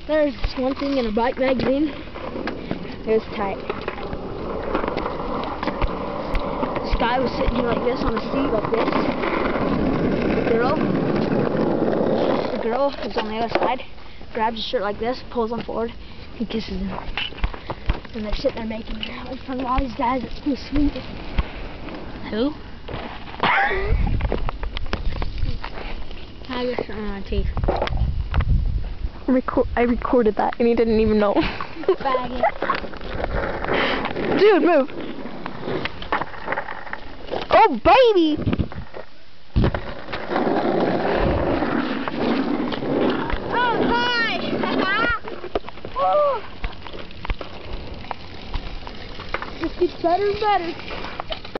There's one thing in a bike magazine. It was tight. This guy was sitting here like this on a seat like this. The girl is on the other side, grabs his shirt like this, pulls him forward, and kisses him. And they're sitting there making it out in front of all these guys. It's so sweet. Who? I got something on my teeth. I recorded that and he didn't even know. Faggot. Dude, move. Oh, baby! Oh, hi! Oh. This gets better and better.